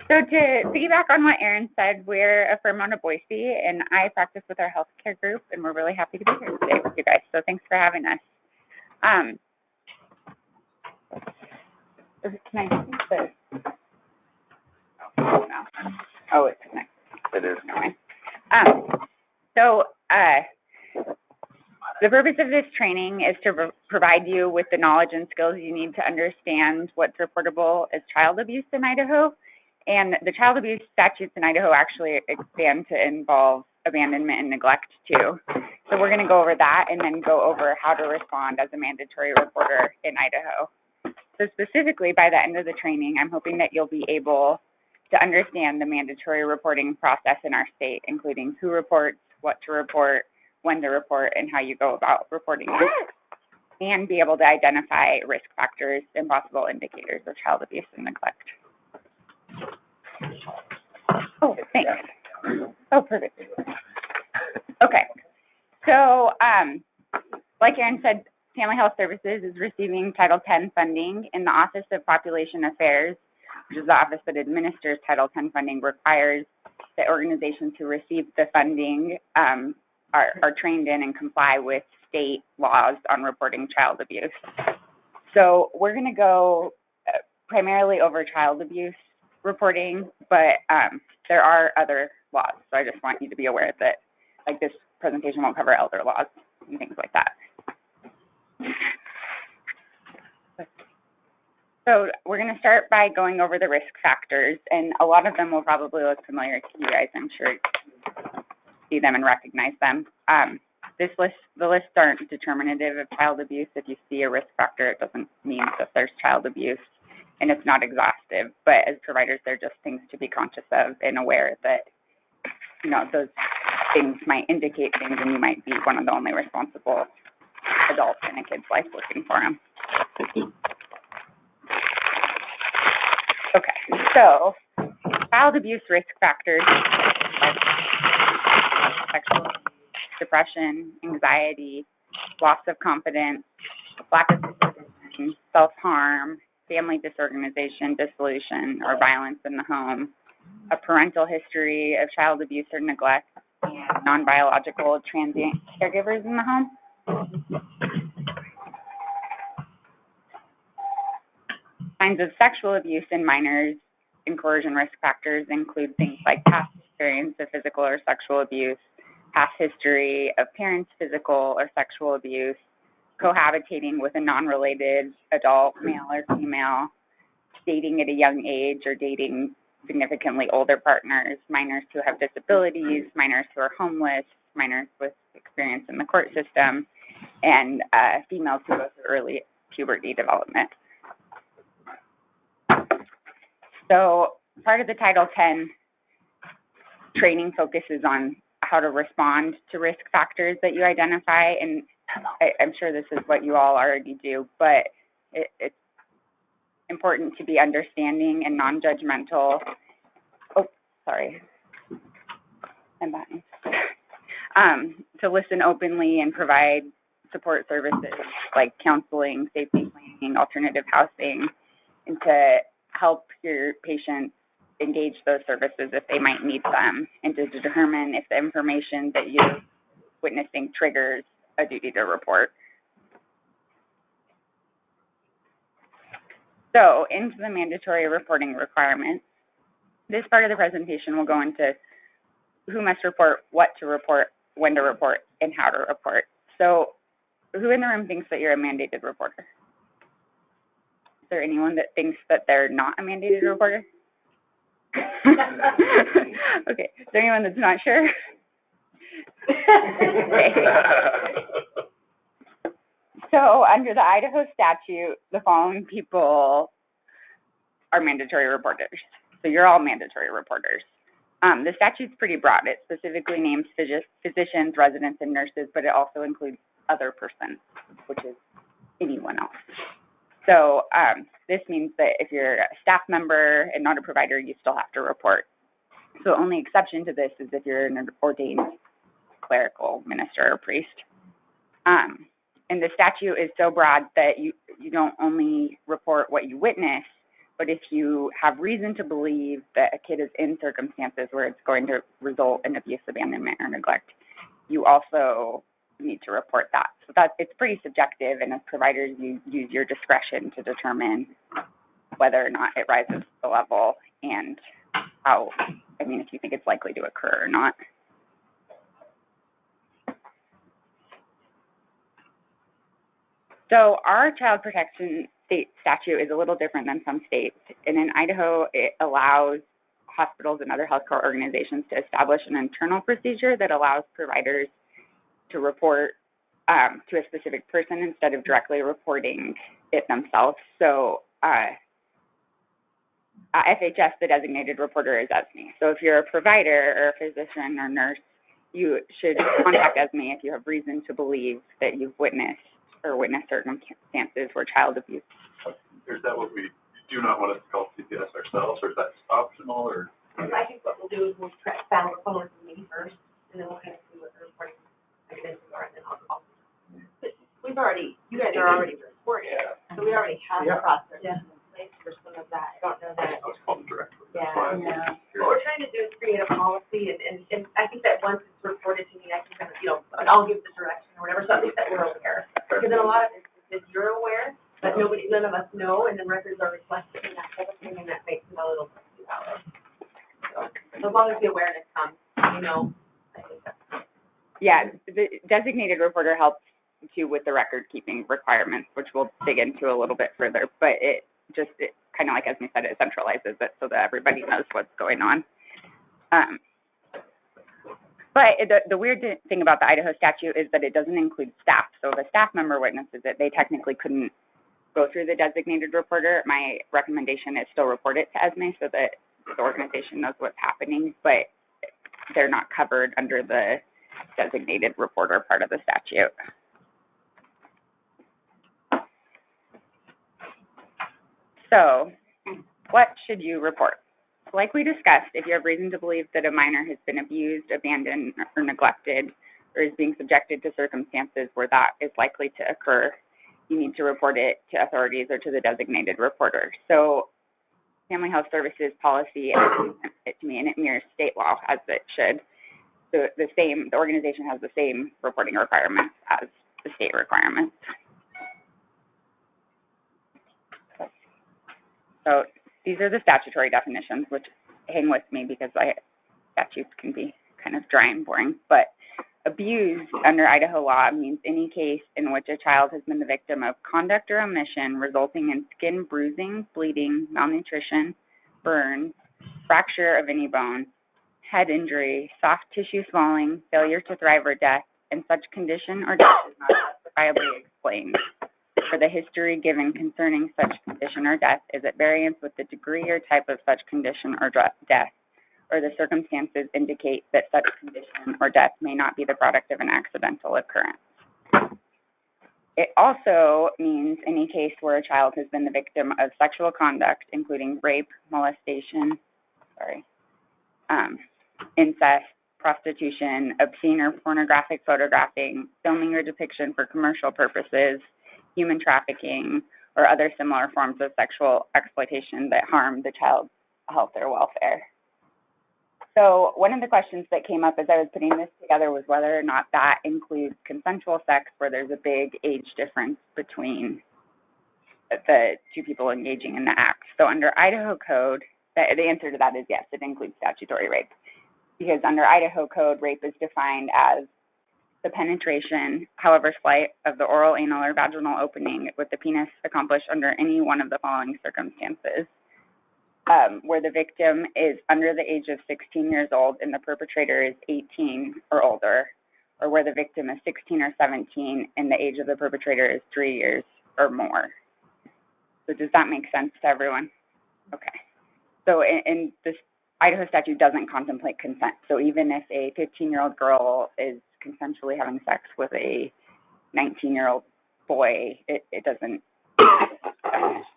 So to piggyback on what Erin said, we're a firm out of Boise, and I practice with our healthcare group, and we're really happy to be here today with you guys. So thanks for having us. Can I use this? No. Oh, it's connected. It is. The purpose of this training is to provide you with the knowledge and skills you need to understand what's reportable as child abuse in Idaho. And the child abuse statutes in Idaho actually expand to involve abandonment and neglect too. So we're going to go over that and then go over how to respond as a mandatory reporter in Idaho. So specifically, by the end of the training, I'm hoping that you'll be able to understand the mandatory reporting process in our state, including who reports, what to report, when to report, and how you go about reporting it, and be able to identify risk factors and possible indicators of child abuse and neglect. Oh, thanks. Oh, perfect. Okay. So, like Erin said, Family Health Services is receiving Title X funding, and the Office of Population Affairs, which is the office that administers Title X funding, requires that organizations who receive the funding are trained in and comply with state laws on reporting child abuse. So we're going to go primarily over child abuse reporting, but there are other laws. So I just want you to be aware that, like, this presentation won't cover elder laws and things like that. So we're going to start by going over the risk factors, and a lot of them will probably look familiar to you guys. I'm sure you see them and recognize them. The lists aren't determinative of child abuse. If you see a risk factor, it doesn't mean that there's child abuse, and it's not exhaustive. But as providers, they're just things to be conscious of and aware that, you know, those things might indicate things, and you might be one of the only responsible adults in a kid's life looking for them. Okay, so child abuse risk factors like sexual abuse, depression, anxiety, loss of confidence, lack of supervision, self-harm, family disorganization, dissolution, or violence in the home, a parental history of child abuse or neglect, and non-biological transient caregivers in the home. Signs of sexual abuse in minors and coercion risk factors include things like past experience of physical or sexual abuse, past history of parents' physical or sexual abuse, cohabitating with a non-related adult, male or female, dating at a young age or dating significantly older partners, minors who have disabilities, minors who are homeless, minors with experience in the court system, and females who go through early puberty development. So part of the Title X training focuses on how to respond to risk factors that you identify, and I'm sure this is what you all already do, but it's important to be understanding and non-judgmental. Oh, sorry. I'm back. To listen openly and provide support services like counseling, safety planning, alternative housing, and to help your patients engage those services if they might need them, and to determine if the information that you're witnessing triggers a duty to report. So into the mandatory reporting requirements. This part of the presentation will go into who must report, what to report, when to report, and how to report. So who in the room thinks that you're a mandated reporter? Is there anyone that thinks that they're not a mandated reporter? Okay. Is there anyone that's not sure? Okay. So under the Idaho statute, the following people are mandatory reporters. So you're all mandatory reporters. The statute's pretty broad. It specifically names physicians, residents, and nurses, but it also includes other persons, which is anyone else. So this means that if you're a staff member and not a provider, you still have to report. So the only exception to this is if you're an ordained clerical minister or priest. And the statute is so broad that you don't only report what you witness, But if you have reason to believe that a kid is in circumstances where it's going to result in abuse, abandonment, or neglect, you also need to report that. So it's pretty subjective, and as providers, you use your discretion to determine whether or not it rises to the level and how, if you think it's likely to occur or not. So our child protection state statute is a little different than some states. And in Idaho, it allows hospitals and other healthcare organizations to establish an internal procedure that allows providers to report to a specific person instead of directly reporting it themselves. So FHS, the designated reporter, is ESME. So if you're a provider or a physician or nurse, you should contact ESME if you have reason to believe that you've witnessed circumstances where child abuse. Is that what we do not want to call CPS ourselves, or is that optional, or? I think what we'll do is we'll try to file a phone with me first, and then we'll kind of see what the reporting mechanisms are, and then I'll call. But you guys are already reporting, so we already have the process in place for some of that. I don't know that. I was called directly. Yeah. What we're trying to do is create a policy, and I think that once it's reported to me, I can kind of, I'll give the direction or whatever, so at least that we're aware. Because in a lot of instances, you're aware, but none of us know, and then records are requested and that type of thing, and that makes it a little tricky that way. So as long as the awareness comes, I think that's good. Yeah, the designated reporter helps too with the record keeping requirements, which we'll dig into a little bit further, but it kind of like Esme said, it centralizes it so that everybody knows what's going on. But the weird thing about the Idaho statute is that it doesn't include staff. So if a staff member witnesses it, they technically couldn't go through the designated reporter. My recommendation is still report it to ESME so that the organization knows what's happening, but they're not covered under the designated reporter part of the statute. So what should you report? Like we discussed, if you have reason to believe that a minor has been abused, abandoned, or neglected, or is being subjected to circumstances where that is likely to occur, you need to report it to authorities or to the designated reporter. So Family Health Services policy, to me, and it mirrors state law as it should. The organization has the same reporting requirements as the state requirements. So these are the statutory definitions, which hang with me because statutes can be kind of dry and boring. But abuse under Idaho law means any case in which a child has been the victim of conduct or omission resulting in skin bruising, bleeding, malnutrition, burns, fracture of any bone, head injury, soft tissue swelling, failure to thrive, or death, and such condition or death is not justifiably explained, or the history given concerning such condition or death is at variance with the degree or type of such condition or death, or the circumstances indicate that such condition or death may not be the product of an accidental occurrence. It also means any case where a child has been the victim of sexual conduct, including rape, molestation, incest, prostitution, obscene or pornographic photographing, filming or depiction for commercial purposes, human trafficking, or other similar forms of sexual exploitation that harm the child's health or welfare. So one of the questions that came up as I was putting this together was whether or not that includes consensual sex where there's a big age difference between the two people engaging in the act. So under Idaho code, the answer to that is yes, it includes statutory rape. Because under Idaho code, rape is defined as the penetration, however slight, of the oral, anal, or vaginal opening with the penis accomplished under any one of the following circumstances. Where the victim is under the age of 16 years old and the perpetrator is 18 or older, or where the victim is 16 or 17 and the age of the perpetrator is 3 years or more. So does that make sense to everyone? Okay. So in this Idaho statute doesn't contemplate consent. So even if a 15-year-old girl is consensually having sex with a 19-year-old boy, it doesn't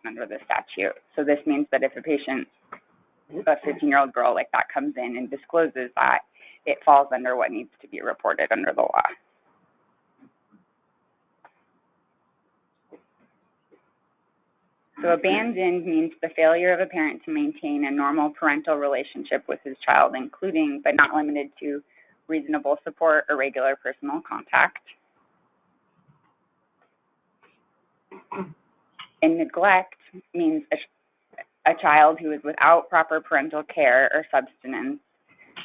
under the statute. So this means that if a 15-year-old girl like that comes in and discloses that, it falls under what needs to be reported under the law. So abandoned means the failure of a parent to maintain a normal parental relationship with his child, including but not limited to reasonable support or regular personal contact. And neglect means a child who is without proper parental care or subsistence,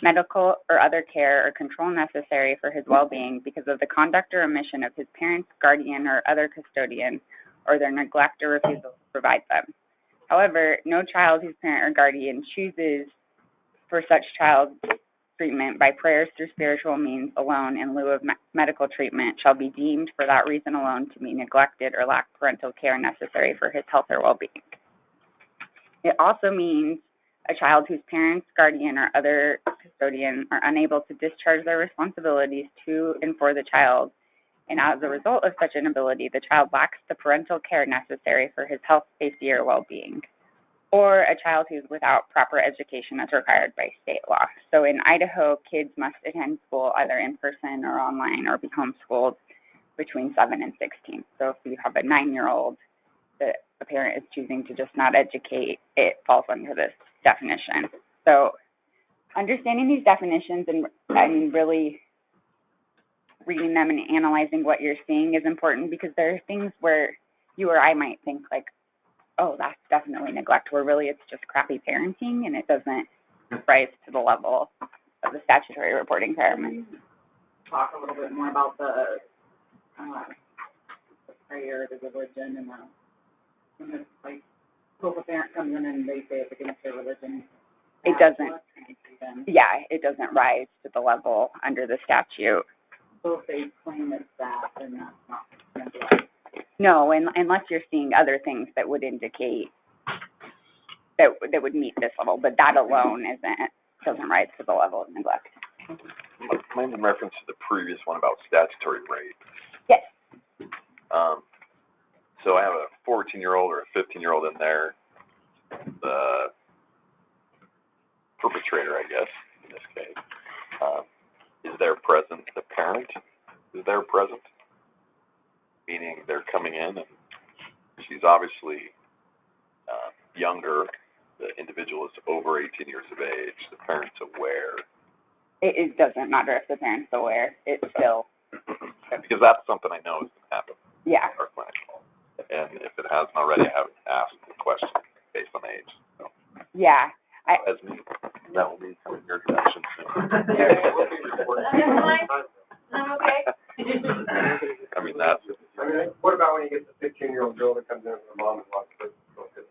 medical or other care or control necessary for his well-being because of the conduct or omission of his parents, guardian, or other custodian, or their neglect or refusal to provide them. However, no child whose parent or guardian chooses for such child treatment by prayers through spiritual means alone in lieu of medical treatment shall be deemed for that reason alone to be neglected or lack parental care necessary for his health or well-being. It also means a child whose parents, guardian, or other custodian are unable to discharge their responsibilities to and for the child, and as a result of such inability, the child lacks the parental care necessary for his health, safety, or well-being. Or a child who's without proper education as required by state law. So in Idaho, kids must attend school either in person or online or be homeschooled between 7 and 16. So if you have a 9-year-old that a parent is choosing to just not educate, it falls under this definition. So understanding these definitions and really reading them and analyzing what you're seeing is important, because there are things where you or I might think like, oh, that's definitely neglect, where really it's just crappy parenting and it doesn't rise to the level of the statutory reporting requirements. Talk a little bit more about the prayer, the religion, and the, like, so if a parent comes in and they say it's against their religion, it doesn't, it doesn't rise to the level under the statute. So if they claim it's that, then that's not neglect. No, unless you're seeing other things that would indicate that would meet this level, but that alone doesn't rise to the level of neglect. Mine's in reference to the previous one about statutory rape. Yes. So I have a 14-year-old or a 15-year-old in there. The perpetrator, I guess, in this case, is there present? The parent is there present? Meaning they're coming in and she's obviously younger. The individual is over 18 years of age. The parent's aware. It doesn't matter if the parent's aware. It's still... Because that's something I know is going to happen. Yeah. In our clinic. And if it hasn't already, I haven't asked the question based on age. So. Yeah. As me, that will be coming your direction soon. I'm okay. I mean, that's... what about when you get the 15-year-old girl that comes in with her mom and wants to get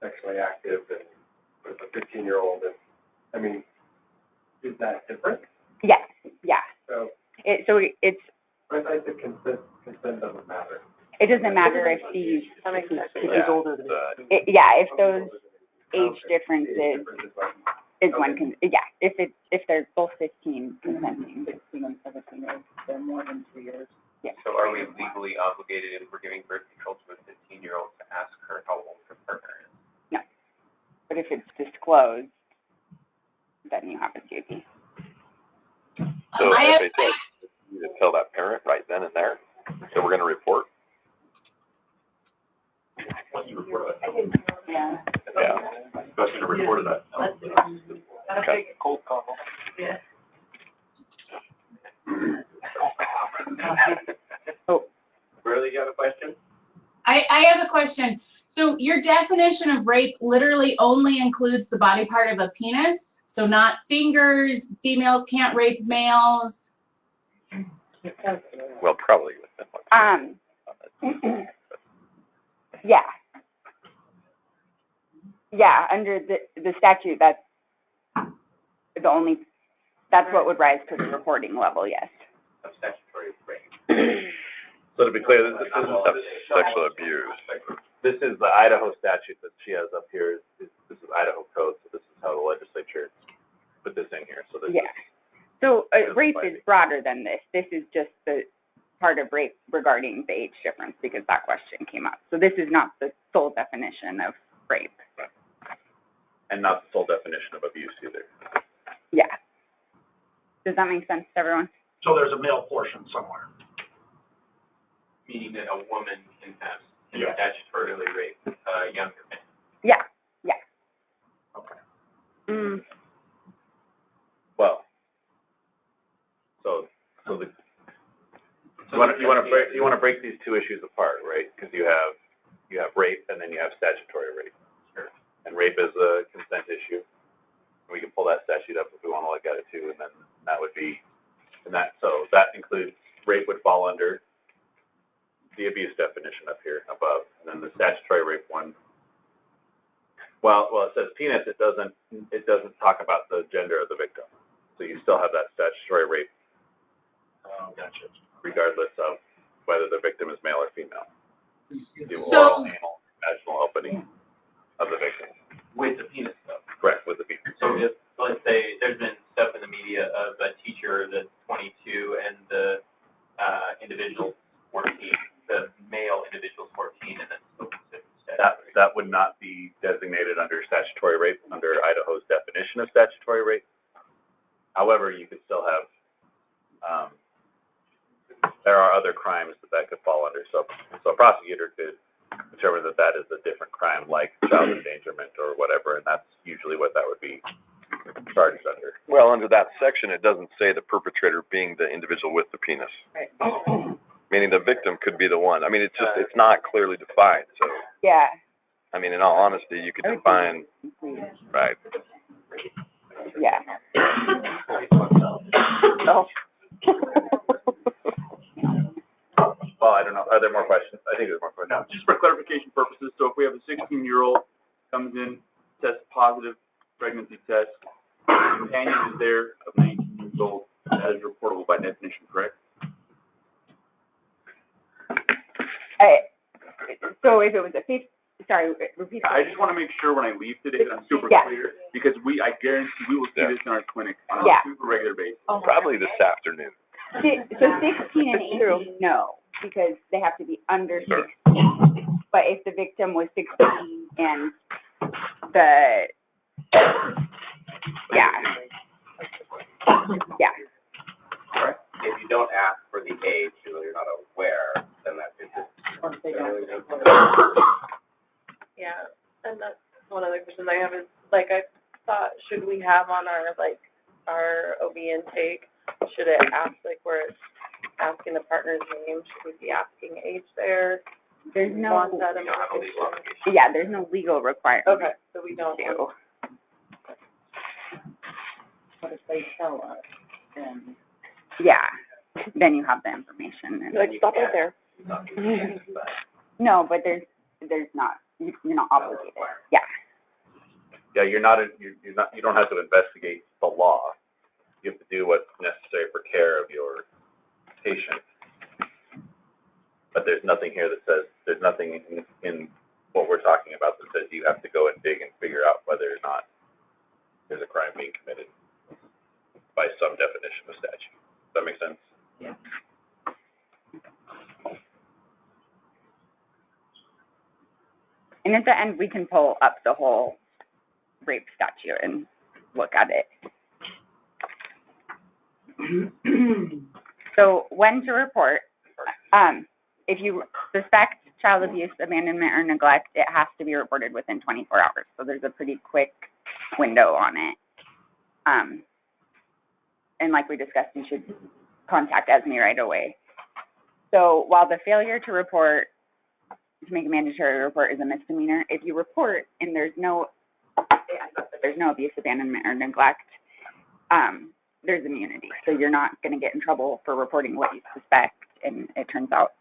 sexually active, and with a 15-year-old, and, I mean, is that different? Yes, yeah. So it's... I think consent doesn't matter. It doesn't matter if she's... Yeah, older than if those age differences is one can... Yeah, if they're both 15 consenting. 16 and 17 years, they're more than 2 years. Yeah. So are we legally obligated, if we're giving birth control to a 15-year-old, to ask her how old her partner is? No. But if it's disclosed, then you have a duty. So if they tell you to tell that parent right then and there, so we're going to report? Once you report it. Yeah. Yeah. Best to report it. Okay. Cold call. Yeah. Burley, you have a question? I have a question. So your definition of rape literally only includes the body part of a penis? So not fingers, females can't rape males? Well, probably within what? Yeah. Yeah, under the statute, that's the only, that's what would rise to the reporting level, yes. Of statutory rape. So to be clear, this is Sexual abuse. this is the Idaho statute that she has up here. This is Idaho code, so this is how the legislature put this in here. So this Yeah. So rape is broader than this. This is just the part of rape regarding the age difference, because that question came up. So this is not the sole definition of rape. and not the full definition of abuse either. Yeah. Does that make sense to everyone? So there's a male portion somewhere. Meaning that a woman can and statutorily rape, younger men. Yeah, yeah. Okay. Well, So the, you wanna break these two issues apart, right? Because you have rape and then you have statutory rape. Sure. And rape is a consent issue. We can pull that statute up if we wanna look at it too, and then that would be, so that includes, rape would fall under the abuse definition up here above, and then the statutory rape one. Well, it says penis, it doesn't talk about the gender of the victim. So you still have that statutory rape. Gotcha. Regardless of whether the victim is male or female. The So- oral, anal, vaginal opening of the victim. With the penis though. Correct, with the penis. So if, let's say, there's been stuff in the media of a teacher that's 22 and the, individual's 14, the male individual's 14, and that's still considered statutory. That would not be designated under statutory rape, under Idaho's definition of statutory rape. However, you could still have, there are other crimes that could fall under. So a prosecutor could determine that is a different crime, like child endangerment or whatever, and that's usually what that would be charged under. well, under that section, it doesn't say the perpetrator being the individual with the penis. Right. Meaning the victim could be the one. I mean, it's not clearly defined, so, Yeah. I mean, in all honesty, you could define, right. Yeah. Oh. Well, I don't know. Are there more questions? I think there's more questions. Now, just for clarification purposes, so if we have a 16-year-old comes in, tests positive, pregnancy test, the companion is there of 19 years old, that is reportable by definition, correct? So if it was a repeat. I just want to make sure when I leave today that I'm super Yeah. clear, because I guarantee we will see Yeah. this in our clinic on Yeah. a super regular basis. Probably this afternoon. So 16 and 18, no, because they have to be under 16. But if the victim was 16 and the, yeah. If you don't ask for the age, you're not aware, then that's just. Yeah, and that's one of the questions I have is, like, I thought, should we have on our, like, our OB intake, should it ask, like, where it's asking the partner's name, should we be asking age there? There's no, Want that You don't have a legal information? obligation. yeah, there's no legal requirement Okay, so we don't. to. What if they tell us, then Yeah, then you have the information. And Like, stop right there. no, but there's not, you're not obligated. Yeah. Yeah, you don't have to investigate the law. You have to do what's necessary for care of your patient. But there's nothing here that says, there's nothing in what we're talking about that says you have to go and dig and figure out whether or not there's a crime being committed by some definition of statute. Does that make sense? Yeah. And at the end, we can pull up the whole rape statute and look at it. So when to report, if you suspect child abuse, abandonment, or neglect, it has to be reported within 24 hours. So there's a pretty quick window on it. And like we discussed, you should contact ESME right away. So while the failure to report, to make a mandatory report is a misdemeanor, if you report and there's no abuse, abandonment, or neglect, there's immunity. So you're not going to get in trouble for reporting what you suspect, and it turns out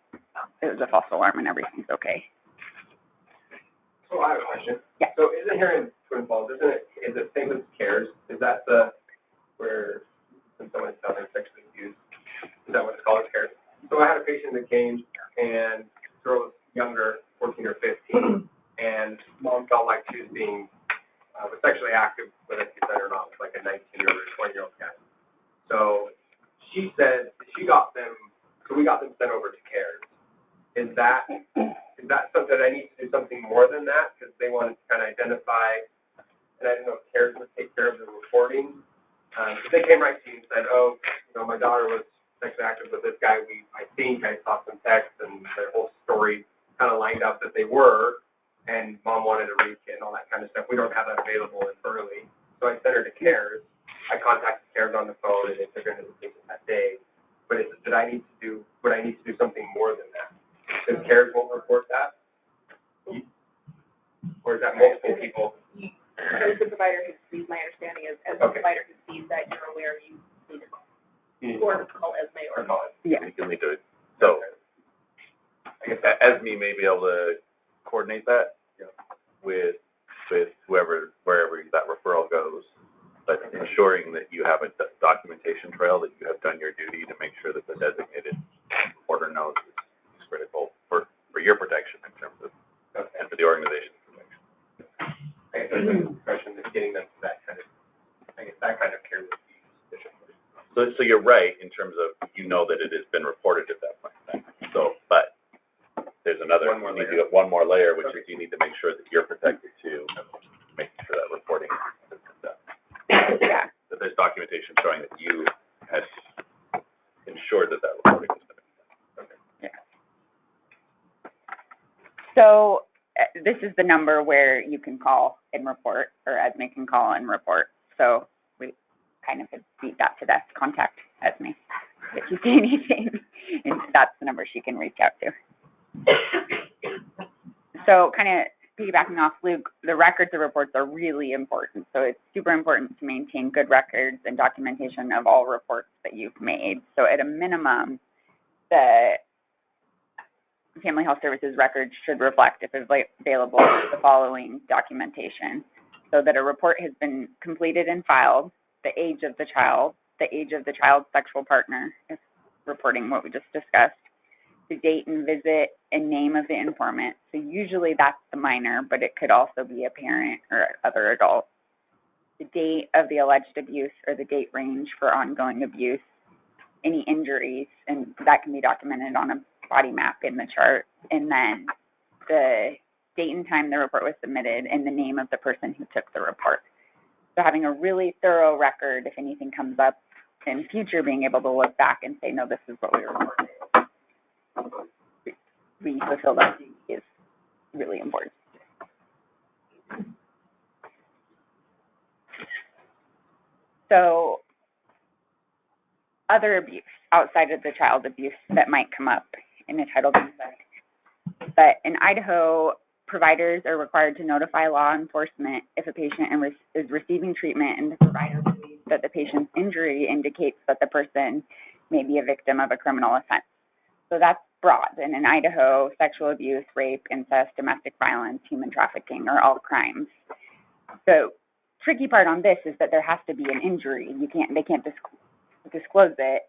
it was a false alarm and everything's okay. So I have a question. Yeah. So isn't here in Twin Falls, is it same with CARES? Is that where when someone's sexually abused, is that what it's called, CARES? So I had a patient that came and the girl was younger, 14 or 15, and mom felt like she was being, was sexually active, whether she said or not, with like a 19-year-old or 20-year-old guy. So she said we got them sent over to CARES. Is that something that I need to do something more than that? Because they wanted to kind of identify, and I didn't know if CARES would take care of the reporting. But they came right to you and said, oh, my daughter was sexually active with this guy. I saw some text and their whole story. kind of lined up that they were, and mom wanted a rape kit and all that kind of stuff. We don't have that available in Burley. So I sent her to CARES. I contacted CARES on the phone, and they took her into the patient that day. But would I need to do something more than that? Because CARES won't report that? Or is that multiple people? As the provider who sees, my understanding is, as the Okay. provider who sees that you're aware, you need to call. Or call Esme or call it. Yeah. You'll need to, so, I guess Esme may be able to coordinate that with whoever, wherever that referral goes, but ensuring that you have a documentation trail, that you have done your duty to make sure that the designated reporter knows is critical for your protection in terms of, and for the organization's protection. I guess that's the question, is getting them to that kind of, I guess that kind of care would be sufficient. So you're right in terms of, you know that it has been reported at that point in time. So, but there's another, One more you need layer. to get one more layer, which is you need to make sure that you're protected too, making sure that reporting has been done. Yeah. That there's documentation showing that you had ensured that that reporting was going to be done. Yeah. So this is the number where you can call and report, or Esme can call and report. So we kind of beat that to death. Contact Esme if you see anything, and that's the number she can reach out to. So kind of piggybacking off Luke, the records of reports are really important. So it's super important to maintain good records and documentation of all reports that you've made. So at a minimum, the Family Health Services records should reflect, if available, the following documentation. So that a report has been completed and filed, the age of the child's sexual partner, if reporting what we just discussed, the date and visit and name of the informant. So usually that's the minor, but it could also be a parent or other adult. The date of the alleged abuse or the date range for ongoing abuse, any injuries, and that can be documented on a body map in the chart, and then the date and time the report was submitted and the name of the person who took the report. So having a really thorough record, if anything comes up in the future, being able to look back and say, no, this is what we reported. We fulfill that duty is really important. So other abuse outside of the child abuse that might come up in a Title II setting. But in Idaho, providers are required to notify law enforcement if a patient is receiving treatment and the provider believes that the patient's injury indicates that the person may be a victim of a criminal offense. So that's broad. And in Idaho, sexual abuse, rape, incest, domestic violence, human trafficking are all crimes. The tricky part on this is that there has to be an injury. They can't disclose it,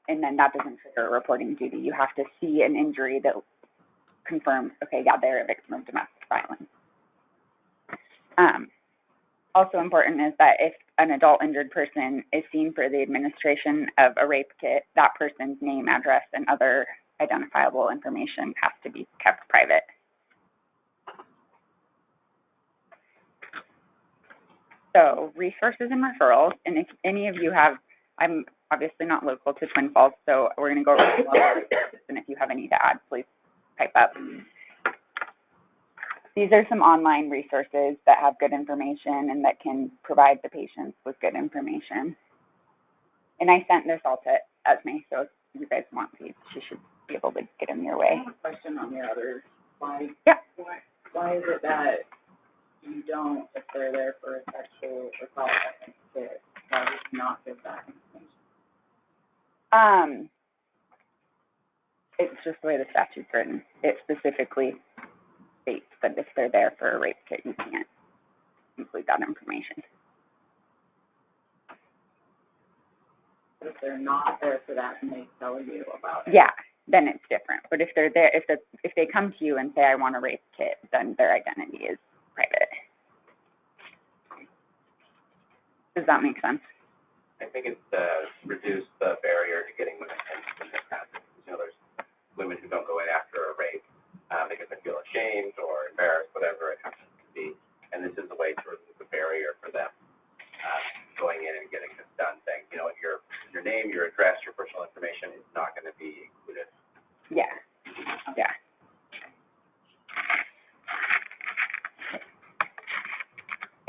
and then that doesn't trigger a reporting duty. You have to see an injury that confirms, okay, yeah, they're a victim of domestic violence. Also important is that if an adult injured person is seen for the administration of a rape kit, that person's name, address, and other identifiable information has to be kept private. So resources and referrals, and if any of you have, I'm obviously not local to Twin Falls, so we're going to go over some of our resources, and if you have any to add, please pipe up. These are some online resources that have good information and that can provide the patients with good information. And I sent this all to Esme, so if you guys want these, she should be able to get them your way. I have a question on the other slide. Yeah. Why is it that you don't, if they're there for a sexual assault, why would you not give that information? It's just the way the statute's written. It specifically states that if they're there for a rape kit, you can't include that information. But if they're not there for that and they tell you about it? Yeah, then it's different. But if they're there, if they come to you and say, I want a rape kit, then their identity is private. Does that make sense? I think it's reduce the barrier to getting women in this practice. You know, there's women who don't go in after a rape because they feel ashamed or embarrassed, whatever it happens to be. And this is a way to remove the barrier for them going in and getting this done, saying, you know, your name, your address, your personal information is not going to be included. Yeah. Yeah.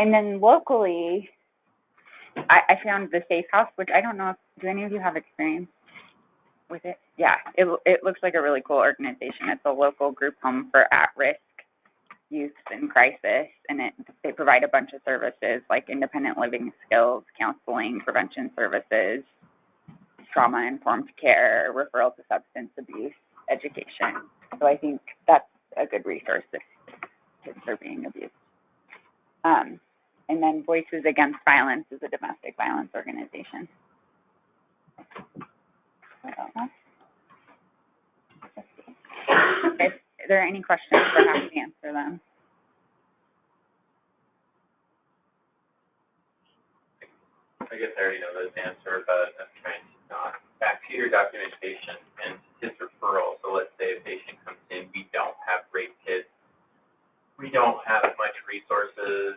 And then locally, I found the Safe House, which I don't know if, do any of you have experience with it? Yeah, it looks like a really cool organization. It's a local group home for at-risk youth in crisis, and they provide a bunch of services like independent living skills, counseling, prevention services, trauma-informed care, referral to substance abuse, education. So I think that's a good resource if kids are being abused. And then Voices Against Violence is a domestic violence organization. What else? Let's see. If there are any questions, we're happy to answer them. I guess I already know this answer, but I'm trying to not. Back to your documentation and his referral. So let's say a patient comes in, we don't have rape kits, we don't have much resources.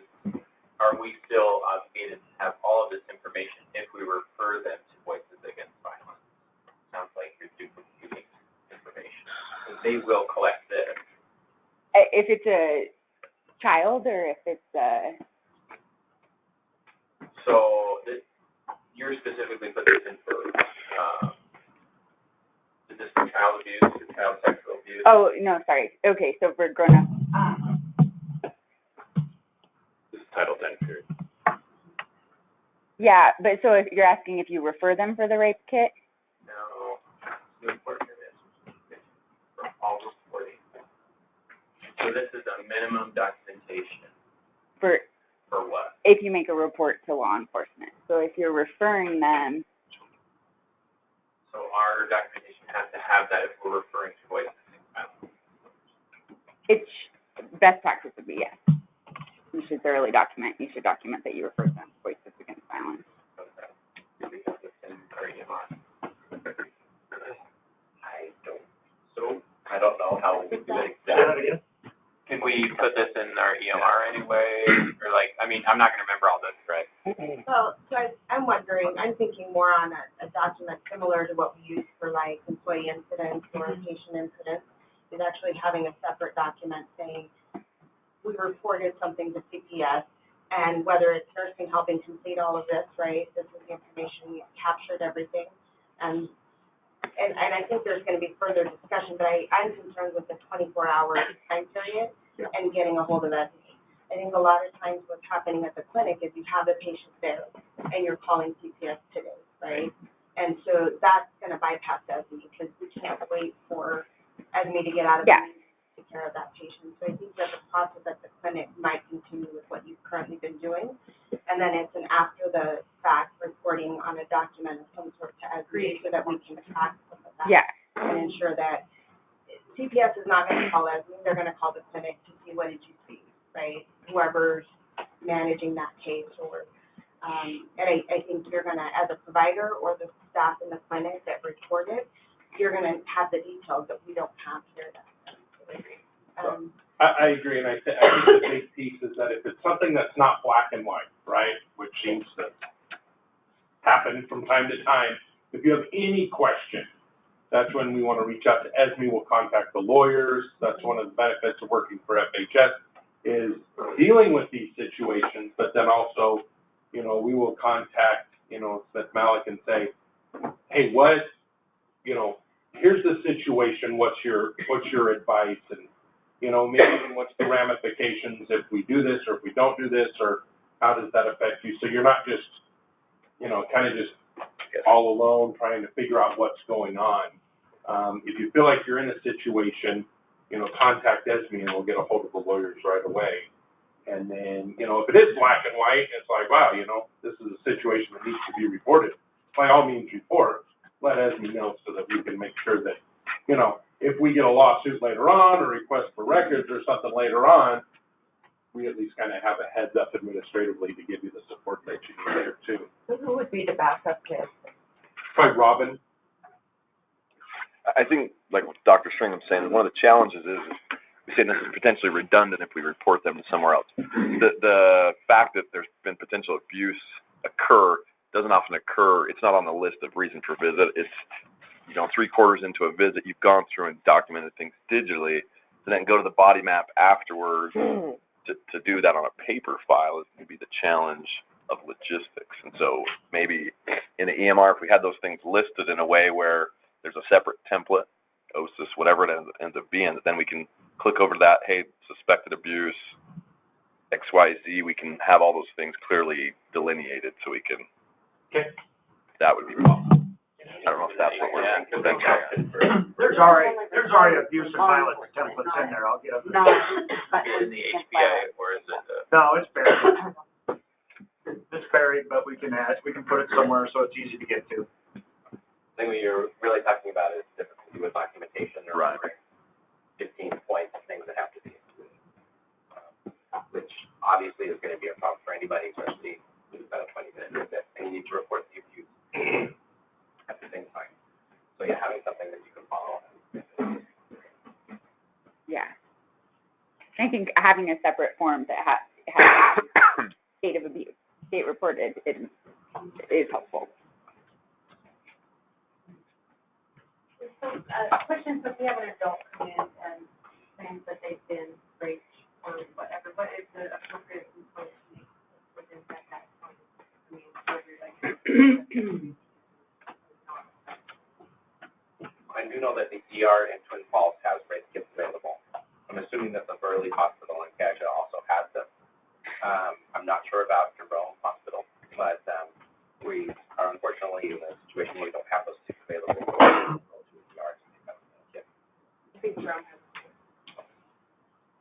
Are we still obligated to have all of this information if we refer them to Voices Against Violence? Sounds like you're duplicating information. They will collect this. If it's a child or if it's a... So you're specifically put this in for, is this for child abuse, for child sexual abuse? Oh, no, sorry. Okay, so for grown-up. This is Title 10 period. Yeah, but so if you're asking if you refer them for the rape kit? No, the important is for all reporting. So this is a minimum documentation. For What? if you make a report to law enforcement. So if you're referring them, So our documentation has to have that if we're referring to Voices Against Violence. it's best practice would be yes. You should thoroughly document. You should document that you refer them to Voices Against Violence. Okay. Do we have this in our EMR? I don't know how we do that exactly. Can we put this in our EMR anyway? Or like, I mean, I'm not gonna remember all this, right? Well, so I'm wondering, I'm thinking more on a document similar to what we use for like employee incidents or patient incidents, is actually having a separate document saying, we reported something to CPS, and whether it's nursing helping complete all of this, right? This is the information, we captured everything. And I think there's gonna be further discussion, but I'm concerned with the 24-hour time period and getting a hold of that. I think a lot of times what's happening at the clinic is you have a patient there and you're calling CPS today, right? And so that's gonna bypass ESME because we can't wait for ESME to get out of the meeting to take care of that patient. So I think that the process at the clinic might continue with what you've currently been doing. And then it's an after the fact reporting on a document of some sort to ESME so that we can track some of that. Yeah. And ensure that CPS is not gonna call ESME, they're gonna call the clinic to see what did you see, right? Whoever's managing that case or, and I think you're gonna, as a provider or the staff in the clinic that reported, you're gonna have the details that we don't have here. I agree, and I think the big piece is that if it's something that's not black and white, right, which seems to happen from time to time, if you have any question, that's when we want to reach out to ESME. We'll contact the lawyers. That's one of the benefits of working for FHS is dealing with these situations, but then also, you know, we will contact, you know, Smith Malik and say, hey, what, you know, here's the situation. What's your advice? And, you know, maybe what's the ramifications if we do this or if we don't do this, or how does that affect you? So you're not just, you know, kind of just all alone trying to figure out what's going on. If you feel like you're in a situation, you know, contact ESME and we'll get a hold of the lawyers right away. And then, you know, if it is black and white, it's like, wow, you know, this is a situation that needs to be reported. By all means, report. Let ESME know so that we can make sure that, you know, if we get a lawsuit later on or request for records or something later on, we at least kind of have a heads up administratively to give you the support that you need there too. Who would be the backup kid? Probably Robin. I think, like what Dr. Stringham's saying, one of the challenges is we say this is potentially redundant if we report them to somewhere else. The fact that there's been potential abuse occur doesn't often occur. It's not on the list of reason for visit. It's, you know, 3/4 into a visit, you've gone through and documented things digitally, and then go to the body map afterwards. to do that on a paper file is going to be the challenge of logistics. And so maybe in the EMR, if we had those things listed in a way where there's a separate template, OSIS, whatever it ends up being, then we can click over to that, hey, suspected abuse, XYZ, we can have all those things clearly delineated so we can, that would be possible. I don't know if that's what we're thinking. There's already abuse and violence templates in there, I'll get them. No, but Is it in the HPA or is it, No, it's buried. It's buried, but we can put it somewhere so it's easy to get to. I think what you're really talking about is difficulty with documentation or Right. 15 points of things that have to be included, which obviously is going to be a problem for anybody, especially who's got a 20-minute visit, and you need to report the abuse at the same time. So yeah, having something that you can follow. yeah. I think having a separate form that has state of abuse, state reported, is helpful. So, question, so if we have an adult come in and claims that they've been raped or whatever, what is the appropriate response within that time? I mean, whether like. I do know that the ER in Twin Falls has rape kits available. I'm assuming that the Burley Hospital in Cassia also has them. I'm not sure about Jerome Hospital, but we are unfortunately in a situation where we don't have those kits available.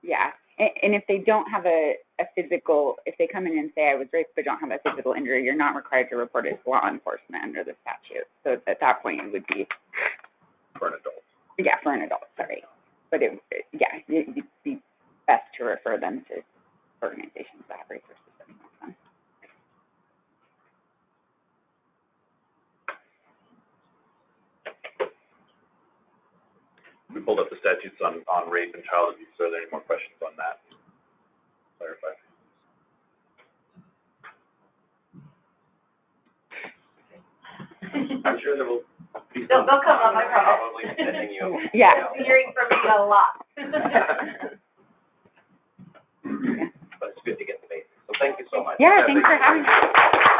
Yeah, and if they don't have a physical, if they come in and say I was raped but don't have a physical injury, you're not required to report it to law enforcement under the statute. So at that point, it would be For an adult. yeah, for an adult, sorry. But it'd be best to refer them to organizations that have resources that can help them. We pulled up the statutes on rape and child abuse. Are there any more questions on that? Clarify. I'm sure there will be They'll some. come up, I promise. Probably sending you. Yeah. You'll be hearing from me a lot. But it's good to get the basics. So thank you so much. Yeah, thanks for having me.